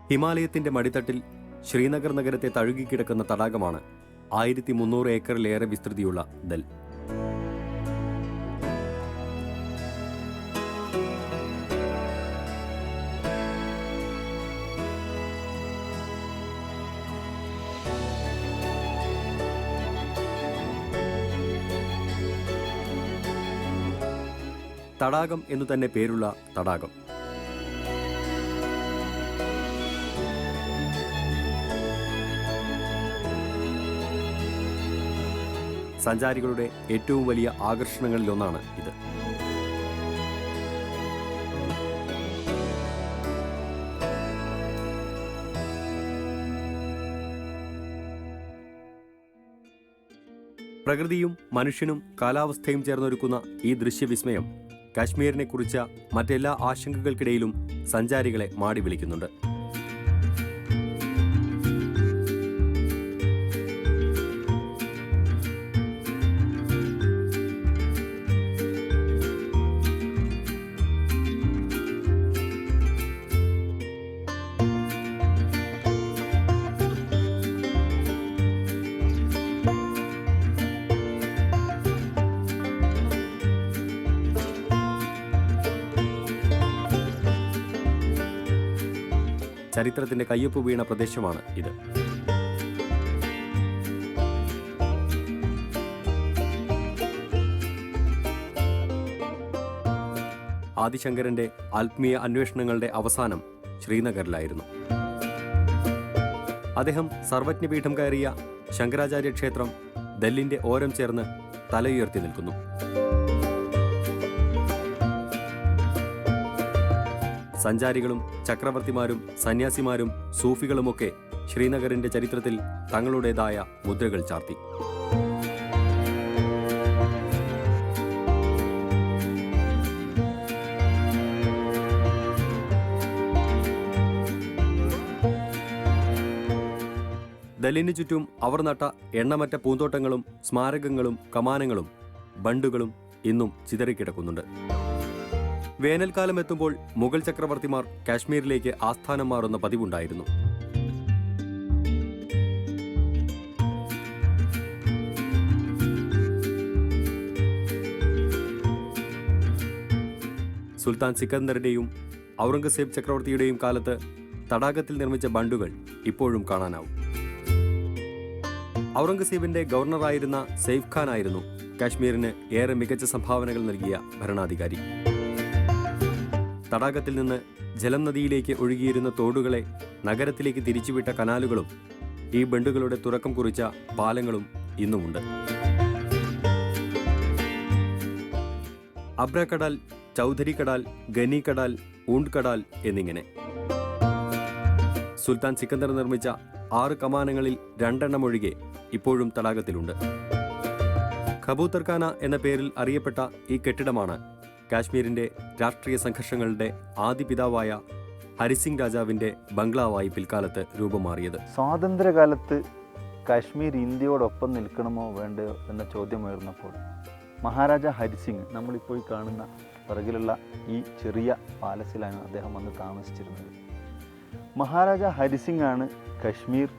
ഹിമാലയത്തിന്റെ മടിത്തട്ടിൽ ശ്രീനഗർ നഗരത്തെ തഴുകിക്കിടക്കുന്ന തടാകമാണ് 1300 ഏക്കറിലേറെ വിസ്തൃതിയുള്ള ദൽ. തടാകം എന്നു തന്നെ പേരുള്ള തടാകം സഞ്ചാരികളുടെ ഏറ്റവും വലിയ ആകർഷണങ്ങളിലൊന്നാണ് ഇത്. പ്രകൃതിയും മനുഷ്യനും കാലാവസ്ഥയും ചേർന്നൊരുക്കുന്ന ഈ ദൃശ്യവിസ്മയം കാശ്മീരിനെ കുറിച്ച മറ്റെല്ലാ ആശങ്കകൾക്കിടയിലും സഞ്ചാരികളെ മാടി വിളിക്കുന്നുണ്ട്. ചരിത്രത്തിന്റെ കയ്യൊപ്പ് വീണ പ്രദേശമാണ് ഇത്. ആദിശങ്കരന്റെ ആത്മീയ അന്വേഷണങ്ങളുടെ അവസാനം ശ്രീനഗറിലായിരുന്നു. അദ്ദേഹം സർവജ്ഞപീഠം കയറിയ ശങ്കരാചാര്യ ക്ഷേത്രം ദല്ലിന്റെ ഓരം ചേർന്ന് തലയുയർത്തി നിൽക്കുന്നു. സഞ്ചാരികളും ചക്രവർത്തിമാരും സന്യാസിമാരും സൂഫികളുമൊക്കെ ശ്രീനഗറിന്റെ ചരിത്രത്തിൽ തങ്ങളുടേതായ മുദ്രകൾ ചാർത്തി. ദല്ലിനു ചുറ്റും അവർ നട്ട എണ്ണമറ്റ പൂന്തോട്ടങ്ങളും സ്മാരകങ്ങളും കമാനങ്ങളും ബണ്ടുകളും ഇന്നും ചിതറിക്കിടക്കുന്നുണ്ട്. വേനൽക്കാലം എത്തുമ്പോൾ മുഗൾ ചക്രവർത്തിമാർ കാശ്മീരിലേക്ക് ആസ്ഥാനം മാറുന്ന പതിവുണ്ടായിരുന്നു. സുൽത്താൻ സിക്കന്ദറിന്റെയും ഔറംഗസേബ് ചക്രവർത്തിയുടെയും കാലത്ത് തടാകത്തിൽ നിർമ്മിച്ച ബണ്ടുകൾ ഇപ്പോഴും കാണാനാവും. ഔറംഗസേബിന്റെ ഗവർണറായിരുന്ന സെയ്ഫ് ഖാൻ ആയിരുന്നു കാശ്മീരിന് ഏറെ മികച്ച സംഭാവനകൾ നൽകിയ ഭരണാധികാരി. തടാകത്തിൽ നിന്ന് ജലം നദിയിലേക്ക് ഒഴുകിയിരുന്ന തോടുകളെ നഗരത്തിലേക്ക് തിരിച്ചുവിട്ട കനാലുകളും ഈ ബണ്ടുകളുടെ തുറക്കം കുറിച്ച പാലങ്ങളും ഇന്നുമുണ്ട്. അബ്ര കടാൽ, ചൗധരി കടാൽ, ഗനി കടാൽ, ഊണ്ട് കടാൽ എന്നിങ്ങനെ സുൽത്താൻ സിക്കന്ദർ നിർമ്മിച്ച 6 കമാനങ്ങളിൽ 2 എണ്ണം ഒഴികെ ഇപ്പോഴും തടാകത്തിലുണ്ട്. ഖബൂത്തർഖാന എന്ന പേരിൽ അറിയപ്പെട്ട ഈ കെട്ടിടമാണ് കാശ്മീരിന്റെ രാഷ്ട്രീയ സംഘർഷങ്ങളുടെ ആദിപിതാവായ ഹരിസിംഗ് രാജാവിന്റെ ബംഗ്ലാവായി പിൽക്കാലത്ത് രൂപം മാറിയത്. സ്വാതന്ത്ര്യകാലത്ത് കാശ്മീർ ഇന്ത്യയോടൊപ്പം നിൽക്കണമോ വേണ്ടയോ എന്ന ചോദ്യം ഉയർന്നപ്പോൾ മഹാരാജ ഹരിസിംഗ്, നമ്മളിപ്പോൾ കാണുന്ന പിറകിലുള്ള ഈ ചെറിയ പാലസിലാണ് അദ്ദേഹം വന്ന് താമസിച്ചിരുന്നത്. മഹാരാജ ഹരിസിംഗ് ആണ് കശ്മീർ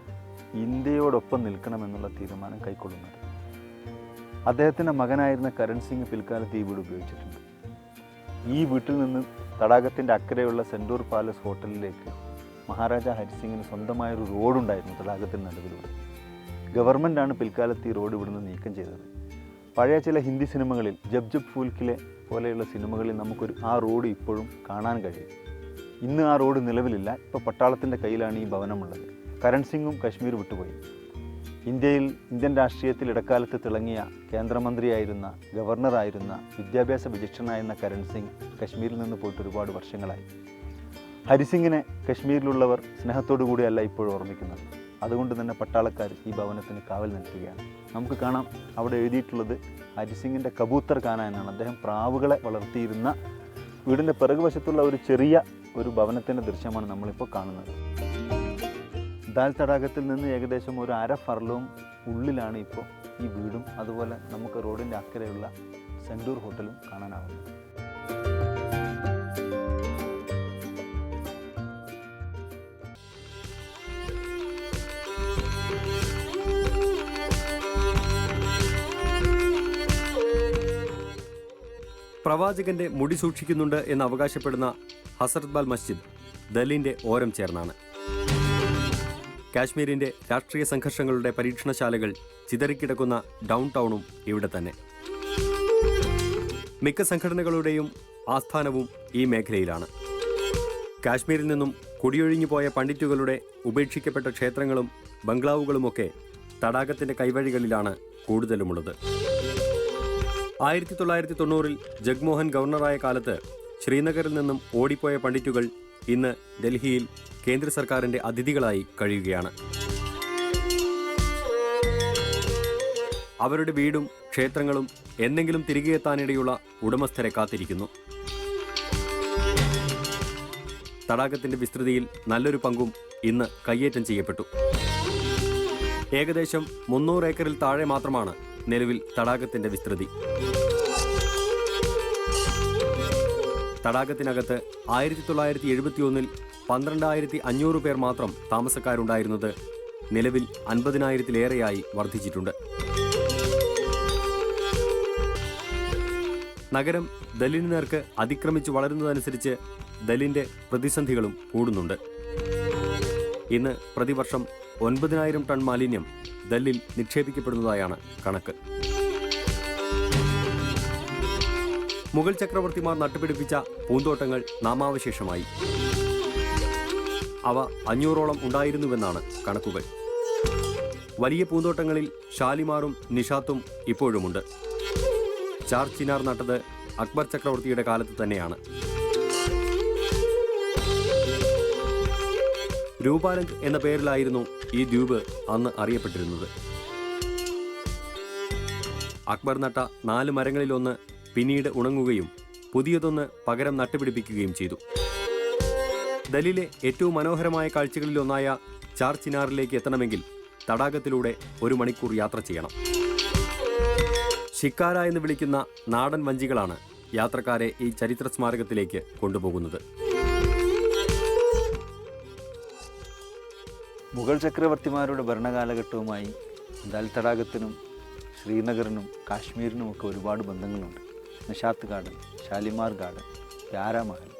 ഇന്ത്യയോടൊപ്പം നിൽക്കണമെന്നുള്ള തീരുമാനം കൈക്കൊള്ളുന്നത്. അദ്ദേഹത്തിൻ്റെ മകനായിരുന്ന കരൺ സിംഗ് പിൽക്കാലത്ത് ഈ വീട് ഉപയോഗിച്ചിട്ടുണ്ട്. ഈ വീട്ടിൽ നിന്ന് തടാകത്തിൻ്റെ അക്കരെയുള്ള സെൻഡൂർ പാലസ് ഹോട്ടലിലേക്ക് മഹാരാജ ഹരിസിംഗിന് സ്വന്തമായൊരു റോഡുണ്ടായിരുന്നു തടാകത്തിന് നടുവിലൂടെ. ഗവൺമെൻറ്റാണ് പിൽക്കാലത്ത് ഈ റോഡ് ഇവിടുന്ന് നീക്കം ചെയ്തത്. പഴയ ചില ഹിന്ദി സിനിമകളിൽ ജബ് ജബ് ഫൂൽക്കിലെ പോലെയുള്ള സിനിമകളിൽ നമുക്കൊരു ആ റോഡ് ഇപ്പോഴും കാണാൻ കഴിയും. ഇന്ന് ആ റോഡ് നിലവിലില്ല. ഇപ്പോൾ പട്ടാളത്തിൻ്റെ കയ്യിലാണ് ഈ ഭവനമുള്ളത്. കരൺ സിംഗും കശ്മീർ വിട്ടുപോയി. ഇന്ത്യൻ രാഷ്ട്രീയത്തിൽ ഇടക്കാലത്ത് തിളങ്ങിയ കേന്ദ്രമന്ത്രിയായിരുന്ന, ഗവർണറായിരുന്ന, വിദ്യാഭ്യാസ വിചക്ഷണനായിരുന്ന കരൺ സിംഗ് കശ്മീരിൽ നിന്ന് പോയിട്ട് ഒരുപാട് വർഷങ്ങളായി. ഹരിസിംഗിനെ കശ്മീരിലുള്ളവർ സ്നേഹത്തോടു കൂടിയല്ല ഇപ്പോഴും ഓർമ്മിക്കുന്നത്. അതുകൊണ്ട് തന്നെ പട്ടാളക്കാർ ഈ ഭവനത്തിന് കാവൽ നിൽക്കുകയാണ്. നമുക്ക് കാണാം, അവിടെ എഴുതിയിട്ടുള്ളത് ഹരിസിംഗിൻ്റെ കബൂത്തർ ഖാന എന്നാണ്. അദ്ദേഹം പ്രാവുകളെ വളർത്തിയിരുന്ന വീടിൻ്റെ പിറകുവശത്തുള്ള ഒരു ചെറിയ ഒരു ഭവനത്തിൻ്റെ ദൃശ്യമാണ് നമ്മളിപ്പോൾ കാണുന്നത്. ദാൽ തടാകത്തിൽ നിന്ന് ഏകദേശം ഒരു 1/2 ഫർലോങ് ഉള്ളിലാണ് ഇപ്പോൾ ഈ വീടും അതുപോലെ നമുക്ക് റോഡിൻ്റെ അക്കരെയുള്ള സെൻഡൂർ ഹോട്ടലും കാണാനാവുന്നത്. പ്രവാചകന്റെ മുടി സൂക്ഷിക്കുന്നുണ്ട് എന്ന് അവകാശപ്പെടുന്ന ഹസ്രത് ബാൽ മസ്ജിദ് ദല്ലിന്റെ ഓരം ചേർന്നാണ്. കാശ്മീരിന്റെ രാഷ്ട്രീയ സംഘർഷങ്ങളുടെ പരീക്ഷണശാലകൾ ചിതറിക്കിടക്കുന്ന ഡൗൺ ടൗണും ഇവിടെ തന്നെ. മിക്ക സംഘടനകളുടെയും ആസ്ഥാനവും ഈ മേഖലയിലാണ്. കാശ്മീരിൽ നിന്നും കുടിയൊഴിഞ്ഞു പോയ പണ്ഡിറ്റുകളുടെ ഉപേക്ഷിക്കപ്പെട്ട ക്ഷേത്രങ്ങളും ബംഗ്ലാവുകളുമൊക്കെ തടാകത്തിന്റെ കൈവഴികളിലാണ് കൂടുതലുമുള്ളത്. 1990 ജഗ്മോഹൻ ഗവർണറായ കാലത്ത് ശ്രീനഗറിൽ നിന്നും ഓടിപ്പോയ പണ്ഡിറ്റുകൾ ഇന്ന് ഡൽഹിയിൽ കേന്ദ്ര സർക്കാരിന്റെ അതിഥികളായി കഴിയുകയാണ്. അവരുടെ വീടും ക്ഷേത്രങ്ങളും എന്തെങ്കിലും തിരികെ എത്താനിടയുള്ള ഉടമസ്ഥരെ കാത്തിരിക്കുന്നു. തടാകത്തിന്റെ വിസ്തൃതിയിൽ നല്ലൊരു പങ്കും ഇന്ന് കയ്യേറ്റം ചെയ്യപ്പെട്ടു. ഏകദേശം 300 ഏക്കറിൽ താഴെ മാത്രമാണ് നിലവിൽ തടാകത്തിന്റെ വിസ്തൃതി. തടാകത്തിനകത്ത് 1971 12,500 പേർ മാത്രം താമസക്കാരുണ്ടായിരുന്നത് നിലവിൽ 50,000-ലേറെയായി വർദ്ധിച്ചിട്ടുണ്ട്. നഗരം ദല്ലിന് നേർക്ക് അതിക്രമിച്ച് വളരുന്നതനുസരിച്ച് ദല്ലിന്റെ പ്രതിസന്ധികളും കൂടുന്നുണ്ട്. ഇന്ന് പ്രതിവർഷം 9,000 ടൺ മാലിന്യം ദല്ലിൽ നിക്ഷേപിക്കപ്പെടുന്നതായാണ് കണക്ക്. മുഗൾ ചക്രവർത്തിമാർ നട്ടുപിടിപ്പിച്ച പൂന്തോട്ടങ്ങൾ നാമാവശേഷമായി. അവ 500ഓളം ഉണ്ടായിരുന്നുവെന്നാണ് കണക്കുകൾ. വലിയ പൂന്തോട്ടങ്ങളിൽ ഷാലിമാറും നിഷാത്തും ഇപ്പോഴുമുണ്ട്. ചാർ ചിനാർ നട്ടത് അക്ബർ ചക്രവർത്തിയുടെ കാലത്ത് തന്നെയാണ്. രൂപാലങ്ക് എന്ന പേരിലായിരുന്നു ഈ ദ്വീപ് അന്ന് അറിയപ്പെട്ടിരുന്നത്. അക്ബർ നട്ട 4 മരങ്ങളിലൊന്ന് പിന്നീട് ഉണങ്ങുകയും പുതിയതൊന്ന് പകരം നട്ടുപിടിപ്പിക്കുകയും ചെയ്തു. ദല്ലിയിലെ ഏറ്റവും മനോഹരമായ കാഴ്ചകളിലൊന്നായ ചാർ ചിനാറിലേക്ക് എത്തണമെങ്കിൽ തടാകത്തിലൂടെ 1 മണിക്കൂർ യാത്ര ചെയ്യണം. ഷിക്കാര എന്ന് വിളിക്കുന്ന നാടൻ വഞ്ചികളാണ് യാത്രക്കാരെ ഈ ചരിത്ര സ്മാരകത്തിലേക്ക് കൊണ്ടുപോകുന്നത്. മുഗൾ ചക്രവർത്തിമാരുടെ ഭരണകാലഘട്ടവുമായി ദൽ തടാകത്തിനും ശ്രീനഗറിനും കാശ്മീരിനുമൊക്കെ ഒരുപാട് ബന്ധങ്ങളുണ്ട്. നിഷാത്ത് ഗാർഡൻ, ഷാലിമാർ ഗാർഡൻ, പ്യാരാമഹൽ,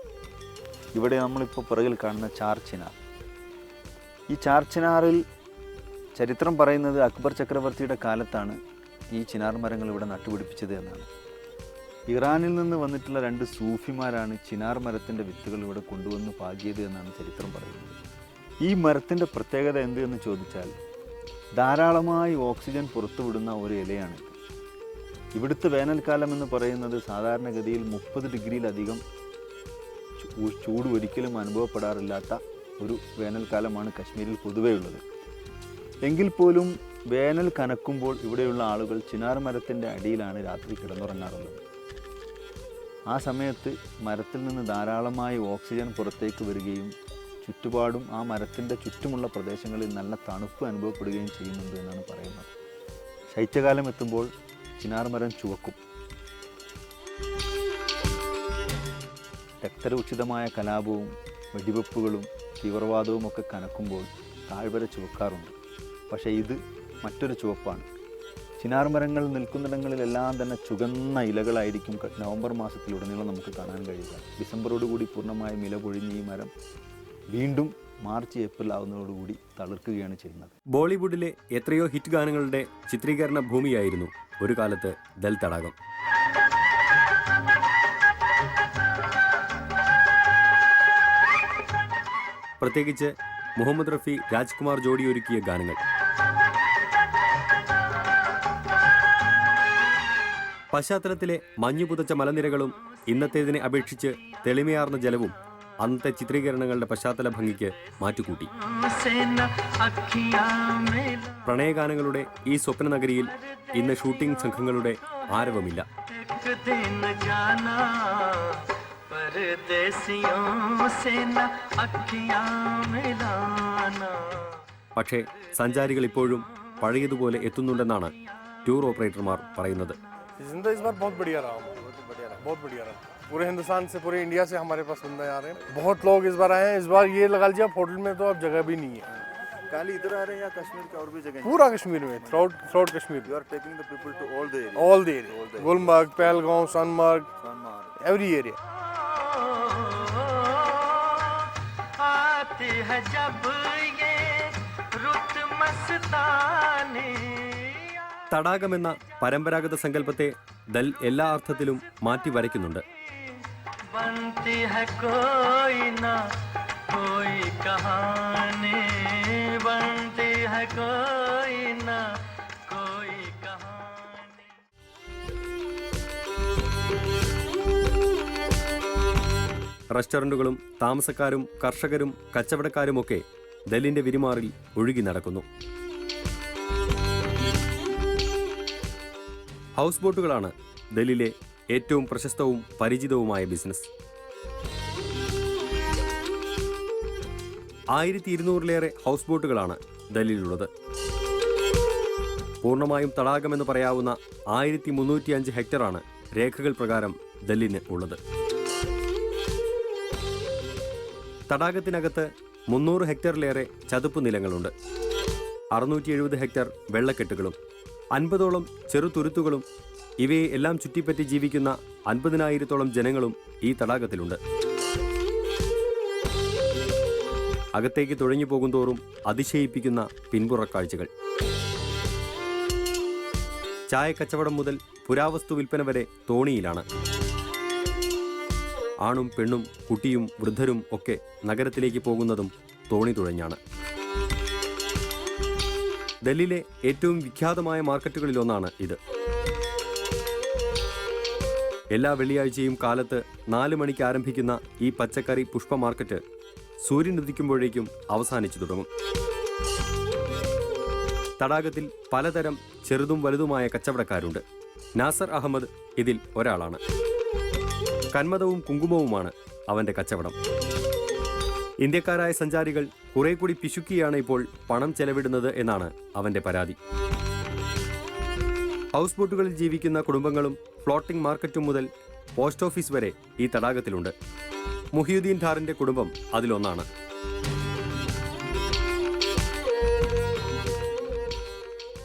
ഇവിടെ നമ്മളിപ്പോൾ പുറകിൽ കാണുന്ന ചാർ ചിനാർ. ഈ ചാർ ചിനാറിൽ ചരിത്രം പറയുന്നത് അക്ബർ ചക്രവർത്തിയുടെ കാലത്താണ് ഈ ചിനാർ മരങ്ങൾ ഇവിടെ നട്ടുപിടിപ്പിച്ചത് എന്നാണ്. ഇറാനിൽ നിന്ന് വന്നിട്ടുള്ള 2 സൂഫിമാരാണ് ചിനാർ മരത്തിൻ്റെ വിത്തുകൾ ഇവിടെ കൊണ്ടുവന്ന് പാകിയത് എന്നാണ് ചരിത്രം പറയുന്നത്. ഈ മരത്തിൻ്റെ പ്രത്യേകത എന്ത് എന്ന് ചോദിച്ചാൽ ധാരാളമായി ഓക്സിജൻ പുറത്തുവിടുന്ന ഒരു ഇലയാണിത്. ഇവിടുത്തെ വേനൽക്കാലം എന്ന് പറയുന്നത് സാധാരണഗതിയിൽ 30 ഡിഗ്രിയിലധികം ചൂട് ഒരിക്കലും അനുഭവപ്പെടാറില്ലാത്ത ഒരു വേനൽക്കാലമാണ് കശ്മീരിൽ പൊതുവേ ഉള്ളത്. എങ്കിൽ പോലും വേനൽ കനക്കുമ്പോൾ ഇവിടെയുള്ള ആളുകൾ ചിനാർ മരത്തിൻ്റെ അടിയിലാണ് രാത്രി കിടന്നുറങ്ങാറുള്ളത്. ആ സമയത്ത് മരത്തിൽ നിന്ന് ധാരാളമായി ഓക്സിജൻ പുറത്തേക്ക് വരികയും ചുറ്റുപാടും ആ മരത്തിൻ്റെ ചുറ്റുമുള്ള പ്രദേശങ്ങളിൽ നല്ല തണുപ്പ് അനുഭവപ്പെടുകയും ചെയ്യുന്നുണ്ട് എന്നാണ് പറയുന്നത്. ശൈത്യകാലം എത്തുമ്പോൾ ചിനാർ മരം ചുവക്കും. രക്തരൂക്ഷിതമായ കലാപവും വെടിവെപ്പുകളും തീവ്രവാദവും ഒക്കെ കനക്കുമ്പോൾ താഴ്വര ചുവക്കാറുണ്ട്. പക്ഷേ ഇത് മറ്റൊരു ചുവപ്പാണ്. ചിനാർ മരങ്ങൾ നിൽക്കുന്നിടങ്ങളിലെല്ലാം തന്നെ ചുവന്ന ഇലകളായിരിക്കും നവംബർ മാസത്തിലുടനീളം നമുക്ക് കാണാൻ കഴിയുക. ഡിസംബറോടുകൂടി പൂർണ്ണമായും ഇല പൊഴിഞ്ഞ് ഈ മരം വീണ്ടും മാർച്ച് ഏപ്രിൽ ആവുന്നതോടുകൂടി തളിർക്കുകയാണ് ചെയ്യുന്നത്. ബോളിവുഡിലെ എത്രയോ ഹിറ്റ് ഗാനങ്ങളുടെ ചിത്രീകരണ ഭൂമിയായിരുന്നു ഒരു കാലത്ത് ദൽ തടാകം. പ്രത്യേകിച്ച് മുഹമ്മദ് റഫി, രാജ്കുമാർ ജോഡിയൊരുക്കിയ ഗാനങ്ങൾ. പശ്ചാത്തലത്തിലെ മഞ്ഞു പുതച്ച മലനിരകളും ഇന്നത്തേതിനെ അപേക്ഷിച്ച് തെളിമയാർന്ന ജലവും അന്നത്തെ ചിത്രീകരണങ്ങളുടെ പശ്ചാത്തല ഭംഗിക്ക് മാറ്റുകൂട്ടി. പ്രണയഗാനങ്ങളുടെ ഈ സ്വപ്ന നഗരിയിൽ ഇന്ന് ഷൂട്ടിംഗ് സംഘങ്ങളുടെ ആരവമില്ല. പക്ഷേ സഞ്ചാരികൾ ഇപ്പോഴും പഴയതുപോലെ എത്തുന്നുണ്ടെന്നാണ് ടൂർ ഓപ്പറേറ്റർമാർ പറയുന്നത്. पूरे हिंदुस्तान से, पूरे इंडिया से हमारे पास बंदे आ रहे हैं. बहुत लोग इस बार आए हैं. इस बार ये लगा लीजिए आप, होटल में तो अब जगह भी नहीं है. खाली इधर आ रहे हैं या कश्मीर के और भी जगह? पूरा कश्मीर में, through Kashmir. You are taking the people to all the area. All the area. Gulmarg, Pahalgam, Sonmarg, every area. आती है जब ये रुत मस्तानी. തടാകമെന്ന പരമ്പരാഗത സങ്കല്പത്തെ ദൽ എല്ലാ അർത്ഥത്തിലും മാറ്റി വരയ്ക്കുന്നുണ്ട്. बनती है कोई ना कोई कहानी, बनती है कोई ना कोई कहानी. റെസ്റ്റോറൻറ്റുകളും താമസക്കാരും കർഷകരും കച്ചവടക്കാരുമൊക്കെ ദല്ലിൻ്റെ വിരിമാറിൽ ഒഴുകി നടക്കുന്നു. ഹൗസ് ബോട്ടുകളാണ് ദല്ലിലെ ഏറ്റവും പ്രശസ്തവും പരിചിതവുമായ ബിസിനസ്. 1200-ലേറെ ഹൗസ് ബോട്ടുകളാണ് ദല്ലിലുള്ളത്. പൂർണ്ണമായും തടാകമെന്ന് പറയാവുന്ന 1305 ഹെക്ടറാണ് രേഖകൾ പ്രകാരം ദല്ലിന് ഉള്ളത്. തടാകത്തിനകത്ത് 300 ഹെക്ടറിലേറെ ചതുപ്പ് നിലങ്ങളുണ്ട്. 670 ഹെക്ടർ വെള്ളക്കെട്ടുകളും 50ഓളം ചെറുതുരുത്തുകളും ഇവയെ എല്ലാം ചുറ്റിപ്പറ്റി ജീവിക്കുന്ന 50,000-ഓളം ജനങ്ങളും ഈ തടാകത്തിലുണ്ട്. അകത്തേക്ക് തുഴഞ്ഞു പോകുന്തോറും അതിശയിപ്പിക്കുന്ന പിൻപുറക്കാഴ്ചകൾ. ചായക്കച്ചവടം മുതൽ പുരാവസ്തു വിൽപ്പന വരെ തോണിയിലാണ്. ആണും പെണ്ണും കുട്ടിയും വൃദ്ധരും ഒക്കെ നഗരത്തിലേക്ക് പോകുന്നതും തോണി തുഴഞ്ഞാണ്. ദല്ലിയിലെ ഏറ്റവും വിഖ്യാതമായ മാർക്കറ്റുകളിലൊന്നാണ് ഇത്. എല്ലാ വെള്ളിയാഴ്ചയും കാലത്ത് 4 മണിക്ക് ആരംഭിക്കുന്ന ഈ പച്ചക്കറി പുഷ്പ മാർക്കറ്റ് സൂര്യൻ ഉദിക്കുമ്പോഴേക്കും അവസാനിച്ചു തുടങ്ങും. തടാകത്തിൽ പലതരം ചെറുതും വലുതുമായ കച്ചവടക്കാരുണ്ട്. നാസർ അഹമ്മദ് ഇതിൽ ഒരാളാണ്. കന്മദവും കുങ്കുമവുമാണ് അവൻ്റെ കച്ചവടം. ഇന്ത്യക്കാരായ സഞ്ചാരികൾ കുറെ കൂടി പിശുക്കിയാണ് ഇപ്പോൾ പണം ചെലവിടുന്നത് എന്നാണ് അവൻ്റെ പരാതി. ഹൗസ് ബോട്ടുകളിൽ ജീവിക്കുന്ന കുടുംബങ്ങളും ഫ്ലോട്ടിംഗ് മാർക്കറ്റും മുതൽ പോസ്റ്റ് ഓഫീസ് വരെ ഈ തടാകത്തിലുണ്ട്. മുഹിയുദ്ദീൻ ധാറിന്റെ കുടുംബം അതിലൊന്നാണ്.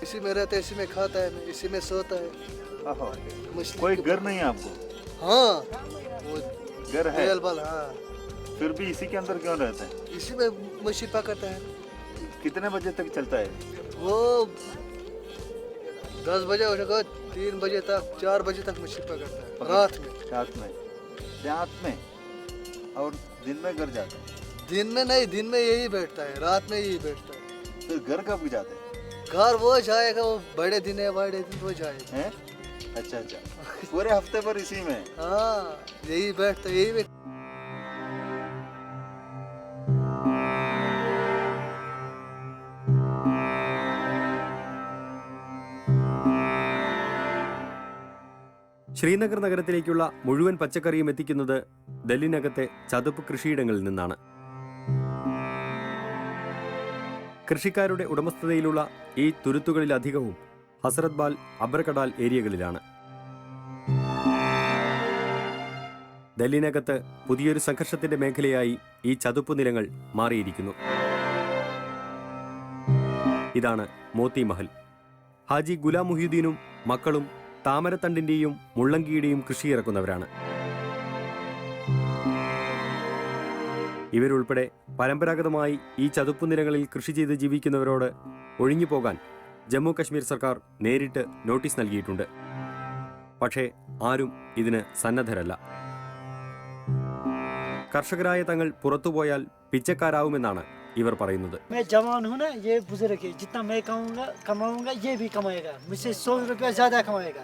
इसी में रहता है, इसी में खाता है, इसी में सोता है. कोई घर नहीं है आपको? हाँ, वो घर है बैल, हाँ. फिर भी इसी के अंदर क्यों रहते हैं? इसी में मछली पकड़ता है. कितने बजे तक चलता है? वो 10 बजे उठेगा, 3 बजे तक, 4 बजे तक मछली पकड़ता है. रात में और दिन में घर जाता है? दिन में नहीं, दिन में यही बैठता है, रात में यही बैठता है. फिर घर कब जाते हैं? घर वो जाएगा, वो बड़े दिन वो जाएगा. हैं? अच्छा पूरे हफ्ते भर इसी में? हाँ, यही बैठता है, यही ശ്രീനഗർ നഗരത്തിലേക്കുള്ള മുഴുവൻ പച്ചക്കറിയും എത്തിക്കുന്നത് ദല്ലിനകത്തെ ചതുപ്പ് കൃഷിയിടങ്ങളിൽ നിന്നാണ്. കൃഷിക്കാരുടെ ഉടമസ്ഥതയിലുള്ള ഈ തുരുത്തുകളിലധികവും ഹസ്രത് ബാൽ, അബ്രകഡാൽ ഏരിയകളിലാണ്. ദല്ലിനകത്ത് പുതിയൊരു സംഘർഷത്തിന്റെ മേഖലയായി ഈ ചതുപ്പ് നിലങ്ങൾ മാറിയിരിക്കുന്നു. ഇതാണ് മോത്തി മഹൽ. ഹാജി ഗുലാം മുഹിയുദ്ദീനും മക്കളും താമരത്തണ്ടിന്റെയും മുള്ളങ്കിയുടെയും കൃഷി ഇറക്കുന്നവരാണ്. ഇവരുൾപ്പെടെ പരമ്പരാഗതമായി ഈ ചതുപ്പ് നിലങ്ങളിൽ കൃഷി ചെയ്ത് ജീവിക്കുന്നവരോട് ഒഴിഞ്ഞു പോകാൻ ജമ്മു കശ്മീർ സർക്കാർ നേരിട്ട് നോട്ടീസ് നൽകിയിട്ടുണ്ട്. പക്ഷേ ആരും ഇതിന് സന്നദ്ധരല്ല. കർഷകരായ തങ്ങൾ പുറത്തുപോയാൽ പിച്ചക്കാരാവുമെന്നാണ് ഇവർ പറയുന്നത്. मैं जवान हूँ ना, ये बुजुर्ग है, जितना मैं कमाऊंगा ये भी कमाएगा, मुझसे 100 रुपया ज्यादा कमाएगा.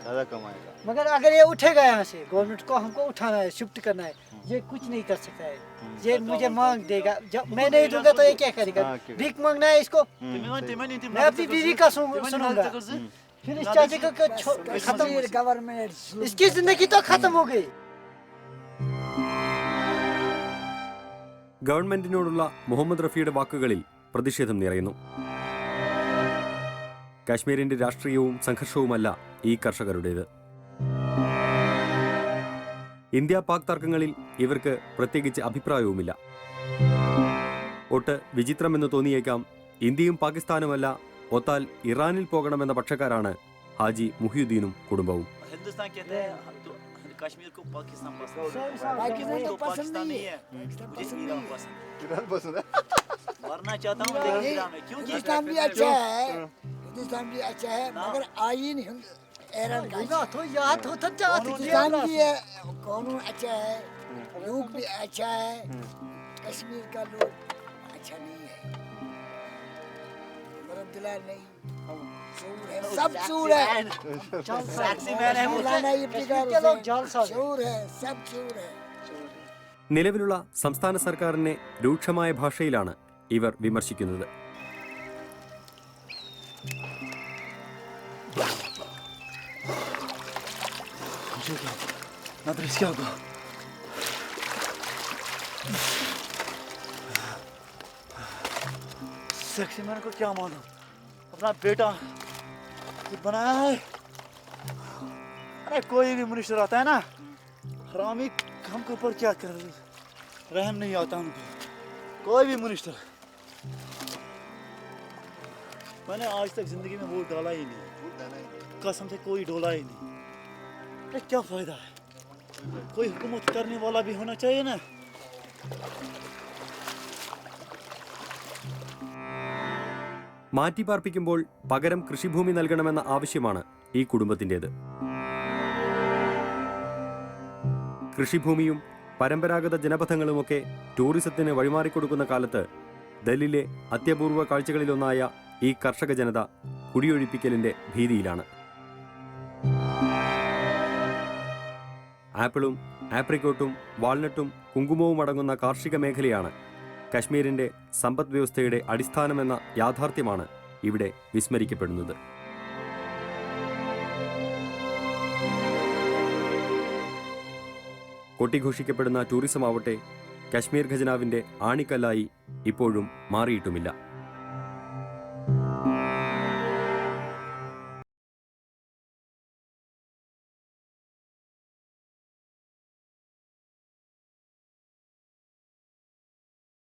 मगर अगर ये उठेगा यहाँ से, गवर्नमेंट को हमको उठाना है, शिफ्ट करना है, ये कुछ नहीं कर सकता है. ये मुझे मांग देगा, जब मैं नहीं दूंगा तो ये क्या करेगा? भीख मांगना है इसको. मैं अपनी बीवी का सुनूंगा. फिर इस चाचे को खत्म, इसकी जिंदगी तो खत्म हो गई. ഗവൺമെന്റിനോടുള്ള മുഹമ്മദ് റഫിയുടെ വാക്കുകളിൽ പ്രതിഷേധം നിറയുന്നു. കാശ്മീരിന്റെ രാഷ്ട്രീയവും സംഘർഷവുമല്ല ഈ കർഷകരുടേത്. ഇന്ത്യ പാക് തർക്കങ്ങളിൽ ഇവർക്ക് പ്രത്യേകിച്ച് അഭിപ്രായവുമില്ല. ഒട്ട് വിചിത്രമെന്ന് തോന്നിയേക്കാം ഇന്ത്യയും പാകിസ്ഥാനുമല്ല, ഒത്താൽ ഇറാനിൽ പോകണമെന്ന പക്ഷക്കാരാണ് ഹാജി മുഹിയുദ്ദീനും കുടുംബവും. हिंदुस्तान कहते हैं तो कश्मीर को पाकिस्तान पसंद है। पाकिस्तान तो तो पसंद पाकिस्तान नहीं नहीं है। है, मुझे ईरान पसंद है। ईरान पसंद है। मरना चाहता हूँ लेकिन ईरान में, क्योंकि हिंदुस्तान भी अच्छा है, हिंदुस्तान भी अच्छा है, मगर आइन ईरान का अच्छा है। तो याद होता चाहते हिंदुस्तान भी है, कानून अच्छा है, लोग भी अच्छा है, कश्मीर का लोग अच्छा नहीं है, बरदला नहीं, शूर है, सब शूर है, टैक्सी मैन है वो। मौलाना ये बिगाड़ के लोग जालसा है। शूर है, सब शूर है। നിലവിലുള്ള സംസ്ഥാന സർക്കാരിനെ രൂക്ഷമായ ഭാഷയിലാണ് ഇവർ വിമർശിക്കുന്നത്. टैक्सी मैन को क्या मालूम, अपना बेटा बनाया है। अरे कोई भी मिनिस्टर आता है ना, हरामी हमके ऊपर क्या कर रहे, रहम नहीं आता उनको, कोई भी मिनिस्टर। मैंने आज तक जिंदगी में वोट डाला ही नहीं, कसम से कोई डोला ही नहीं। अरे क्या फायदा है, कोई हुकूमत करने वाला भी होना चाहिए ना। മാറ്റിപ്പാർപ്പിക്കുമ്പോൾ പകരം കൃഷിഭൂമി നൽകണമെന്ന ആവശ്യമാണ് ഈ കുടുംബത്തിൻ്റേത്. കൃഷിഭൂമിയും പരമ്പരാഗത ജനപഥങ്ങളുമൊക്കെ ടൂറിസത്തിന് വഴിമാറിക്കൊടുക്കുന്ന കാലത്ത് ദലിലെ അത്യപൂർവ കാഴ്ചകളിലൊന്നായ ഈ കർഷക ജനത കുടിയൊഴിപ്പിക്കലിൻ്റെ ഭീതിയിലാണ്. ആപ്പിളും ആപ്രിക്കോട്ടും വാൾനട്ടും കുങ്കുമവും അടങ്ങുന്ന കാർഷിക മേഖലയാണ് കശ്മീരിൻ്റെ സമ്പദ് വ്യവസ്ഥയുടെ അടിസ്ഥാനമെന്ന യാഥാർത്ഥ്യമാണ് ഇവിടെ വിസ്മരിക്കപ്പെടുന്നത്. കൊട്ടിഘോഷിക്കപ്പെടുന്ന ടൂറിസമാവട്ടെ കശ്മീർ ഖജനാവിൻ്റെ ആണിക്കല്ലായി ഇപ്പോഴും മാറിയിട്ടുമില്ല.